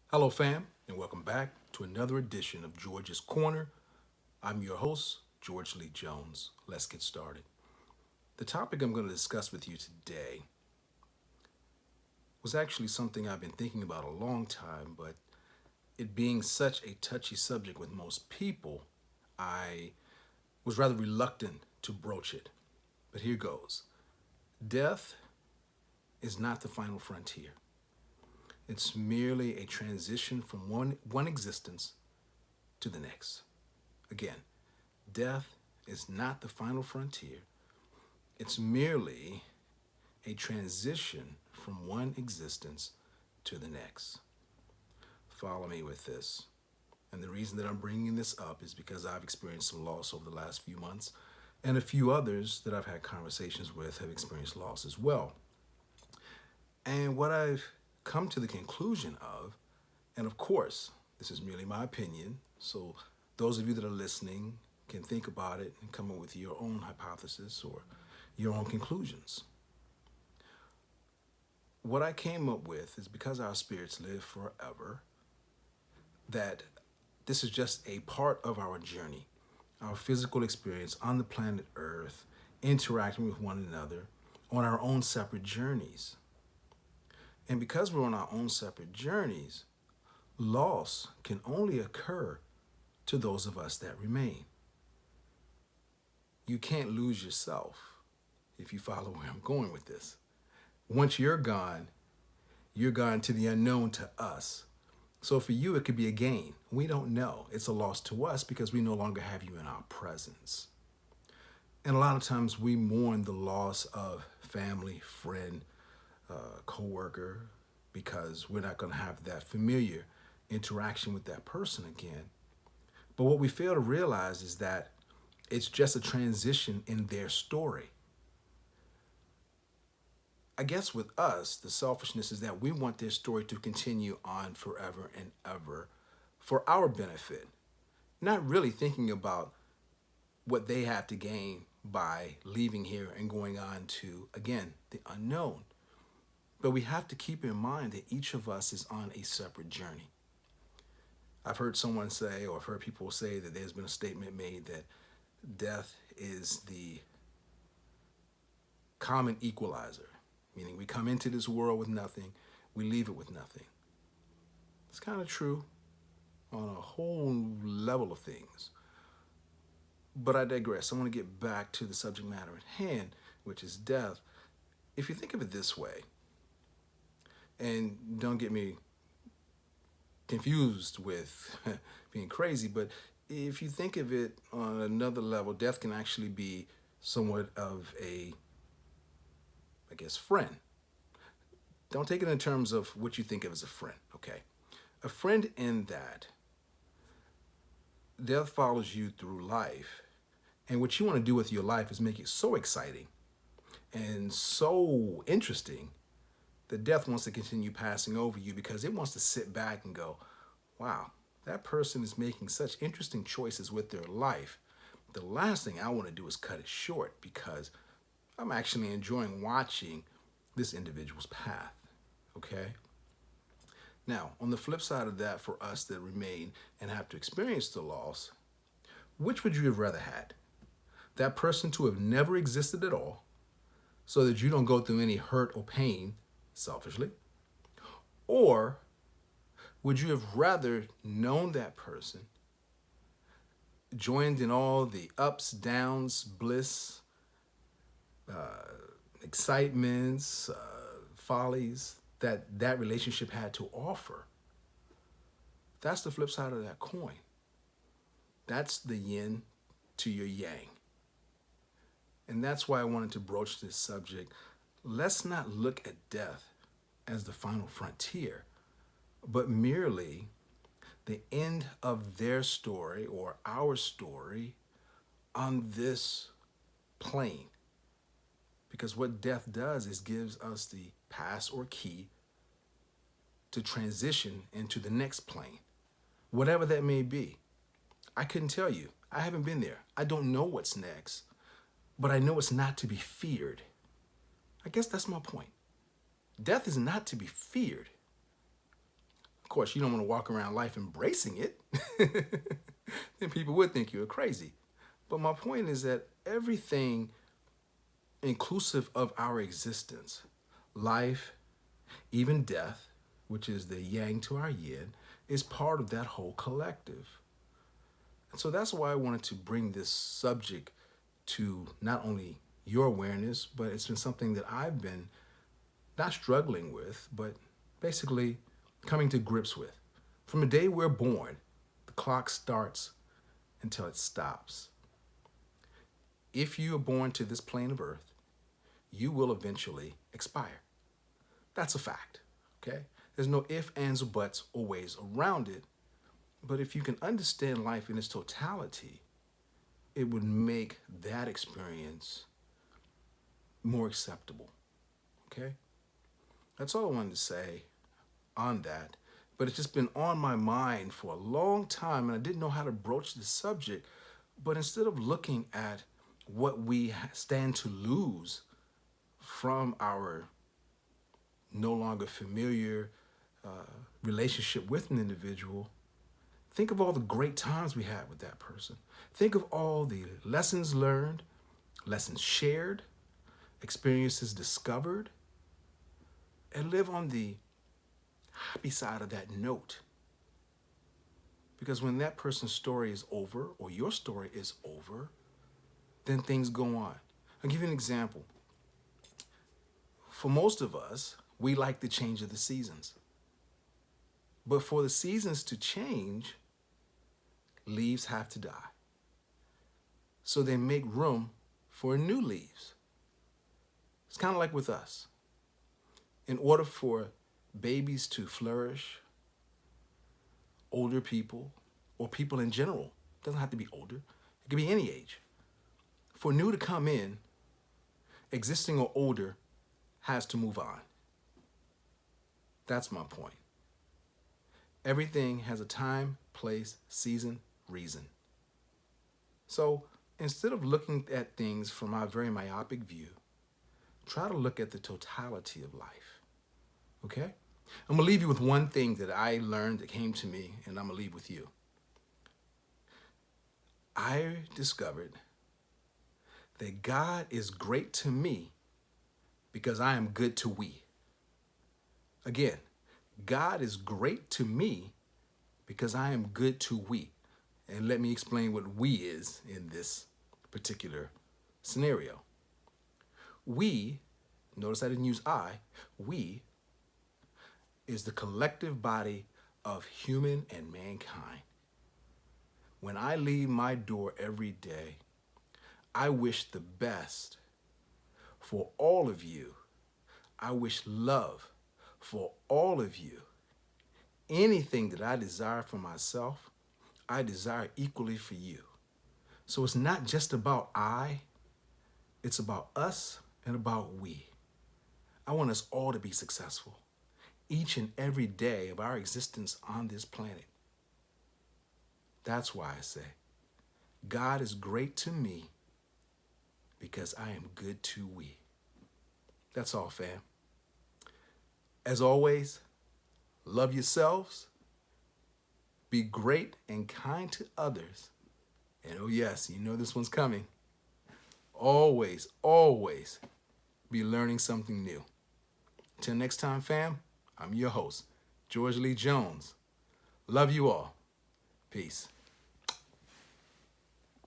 Hello, fam, and welcome back to another edition of George's Corner. I'm your host, George Lee Jones. Let's get started. The topic I'm going to discuss with you today was actually something I've been thinking about a long time, but it being such a touchy subject with most people, I was rather reluctant to broach it. But here goes. Death is not the final frontier. It's merely a transition from one existence to the next. Again, death is not the final frontier. It's merely a transition from one existence to the next. Follow me with this. And the reason that I'm bringing this up is because I've experienced some loss over the last few months, and a few others that I've had conversations with have experienced loss as well. And what I've come to the conclusion of, and of course, this is merely my opinion, so those of you that are listening can think about it and come up with your own hypothesis or your own conclusions. What I came up with is because our spirits live forever, that this is just a part of our journey, our physical experience on the planet Earth, interacting with one another on our own separate journeys. And because we're on our own separate journeys, loss can only occur to those of us that remain. You can't lose yourself, if you follow where I'm going with this. Once you're gone to the unknown to us. So for you, it could be a gain. We don't know. It's a loss to us because we no longer have you in our presence. And a lot of times we mourn the loss of family, friend, co-worker, because we're not going to have that familiar interaction with that person again. But what we fail to realize is that it's just a transition in their story. I guess with us, the selfishness is that we want their story to continue on forever and ever for our benefit, not really thinking about what they have to gain by leaving here and going on to, again, the unknown. But we have to keep in mind that each of us is on a separate journey. I've heard someone say, or I've heard people say, that there's been a statement made that death is the common equalizer, meaning we come into this world with nothing, we leave it with nothing. It's kind of true on a whole level of things. But I digress. I want to get back to the subject matter at hand, which is death. If you think of it this way, and don't get me confused with being crazy, but if you think of it on another level, death can actually be somewhat of a, I guess, friend. Don't take it in terms of what you think of as a friend, okay? A friend in that death follows you through life, and what you want to do with your life is make it so exciting and so interesting that death wants to continue passing over you because it wants to sit back and go, wow, that person is making such interesting choices with their life. The last thing I want to do is cut it short because I'm actually enjoying watching this individual's path. Okay? Now, on the flip side of that, for us that remain and have to experience the loss, which would you have rather had? That person to have never existed at all, so that you don't go through any hurt or pain selfishly? Or would you have rather known that person, joined in all the ups, downs, bliss, excitements, follies that that relationship had to offer? That's the flip side of that coin. That's the yin to your yang. And that's why I wanted to broach this subject. Let's not look at death as the final frontier, but merely the end of their story or our story on this plane. Because what death does is gives us the pass or key to transition into the next plane, whatever that may be. I couldn't tell you. I haven't been there. I don't know what's next, but I know it's not to be feared. I guess that's my point. Death is not to be feared. Of course, you don't want to walk around life embracing it. Then people would think you're crazy. But my point is that everything inclusive of our existence, life, even death, which is the yang to our yin, is part of that whole collective. And so that's why I wanted to bring this subject to not only your awareness, but it's been something that I've been not struggling with, but basically coming to grips with. From the day we're born, the clock starts until it stops. If you are born to this plane of earth, you will eventually expire. That's a fact, okay? There's no ifs, ands, or buts, or ways around it. But if you can understand life in its totality, it would make that experience more acceptable, okay? That's all I wanted to say on that. But it's just been on my mind for a long time, and I didn't know how to broach the subject. But instead of looking at what we stand to lose from our no longer familiar relationship with an individual, think of all the great times we had with that person. Think of all the lessons learned, lessons shared, experiences discovered, and live on the happy side of that note. Because when that person's story is over, or your story is over, then things go on. I'll give you an example. For most of us, we like the change of the seasons. But for the seasons to change, leaves have to die. So they make room for new leaves. It's kind of like with us. In order for babies to flourish, older people, or people in general, it doesn't have to be older, it could be any age. For new to come in, existing or older has to move on. That's my point. Everything has a time, place, season, reason. So instead of looking at things from our very myopic view, try to look at the totality of life, okay? I'm gonna leave you with one thing that I learned that came to me, and I'm gonna leave with you. I discovered that God is great to me because I am good to we. Again, God is great to me because I am good to we. And let me explain what we is in this particular scenario. We, notice I didn't use I, we is the collective body of human and mankind. When I leave my door every day, I wish the best for all of you. I wish love for all of you. Anything that I desire for myself, I desire equally for you. So it's not just about I, it's about us and about we. I want us all to be successful each and every day of our existence on this planet. That's why I say, God is great to me because I am good to we. That's all, fam. As always, love yourselves, be great and kind to others, and oh yes, you know this one's coming. Always, always be learning something new. Till next time, fam, I'm your host, George Lee Jones. Love you all. Peace.